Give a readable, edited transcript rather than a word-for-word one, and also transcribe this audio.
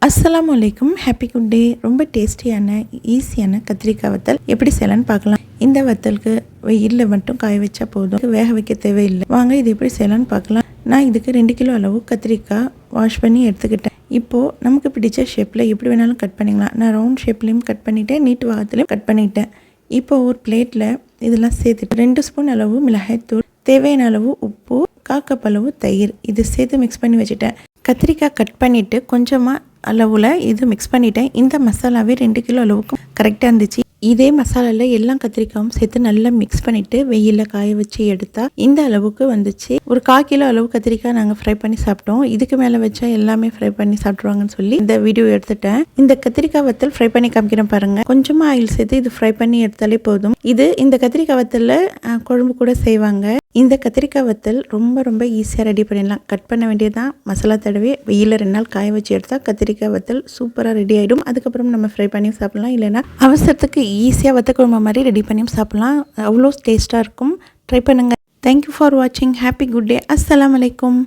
அஸ்ஸலாமு அலைக்கும். Happy good day. ரொம்ப டேஸ்டியான ஈஸியான கத்திரிக்காய் வத்தல் எப்படி செய்யலான்னு பார்க்கலாம். இந்த வத்தலுக்கு வெயிலில் மட்டும் காய வச்சா போதும், வேக வைக்க தேவையில்லை. வாங்க இது எப்படி செய்யலான்னு பார்க்கலாம். நான் இதுக்கு 2 கிலோ அளவு கத்திரிக்காய் வாஷ் பண்ணி எடுத்துக்கிட்டேன். இப்போது நமக்கு பிடிச்ச ஷேப்பில் எப்படி வேணாலும் கட் பண்ணிக்கலாம். நான் ரவுண்ட் ஷேப்லேயும் கட் பண்ணிவிட்டேன், நீட்டு வாகத்துலேயும் கட் பண்ணிட்டேன். இப்போது ஒரு பிளேட்டில் இதெல்லாம் சேர்த்துட்டு 2 ஸ்பூன் அளவு மிளகாய்த்தூள், தேவையான அளவு உப்பு, 1/4 கப் அளவு தயிர் இது சேர்த்து மிக்ஸ் பண்ணி வச்சுட்டேன். கத்திரிக்காய் கட் பண்ணிவிட்டு கொஞ்சமாக அளவில் இது மிக்ஸ் பண்ணிட்டேன். இந்த மசாலாவே 2 கிலோ அளவுக்கு கரெக்டாக இருந்துச்சு. இதே மசாலாவில் எல்லா கத்திரிக்காயும் சேர்த்து நல்லா மிக்ஸ் பண்ணிவிட்டு வெயிலில் காய வச்சு எடுத்தால் இந்த அளவுக்கு வந்துச்சு. ஒரு 1/4 கிலோ அளவு கத்திரிக்காய் நாங்கள் ஃப்ரை பண்ணி சாப்பிட்டோம். இதுக்கு மேலே வச்சா எல்லாமே ஃப்ரை பண்ணி சாப்பிட்ருவாங்கன்னு சொல்லி இந்த வீடியோ எடுத்துட்டேன். இந்த கத்திரிக்காய் வத்தல் ஃப்ரை பண்ணி காமிக்கிறேன் பாருங்கள். கொஞ்சமாக ஆயில் சேர்த்து இது ஃப்ரை பண்ணி எடுத்தாலே போதும். இந்த கத்திரிக்காய் வத்தலில் குழம்பு கூட செய்வாங்க. இந்த கத்திரிக்காய் வத்தல் ரொம்ப ஈஸியாக ரெடி பண்ணிடலாம். கட் பண்ண வேண்டியதான், மசாலா தடவி வெயிலில் 2 நாள் காய வச்சு எடுத்தால் கத்திரிக்காய் வத்தல் சூப்பராக ரெடி ஆகிடும். அதுக்கப்புறம் நம்ம ஃப்ரை பண்ணி சாப்பிட்லாம், இல்லைன்னா அவசரத்துக்கு ஈஸியாக வத்த குழம்பு மாதிரி ரெடி பண்ணியும் சாப்பிட்லாம். அவ்வளோ டேஸ்ட்டாக இருக்கும். ட்ரை பண்ணுங்கள். தேங்க்யூ ஃபார் வாட்சிங். Happy good day. அஸ்ஸலாமு அலைக்கும்.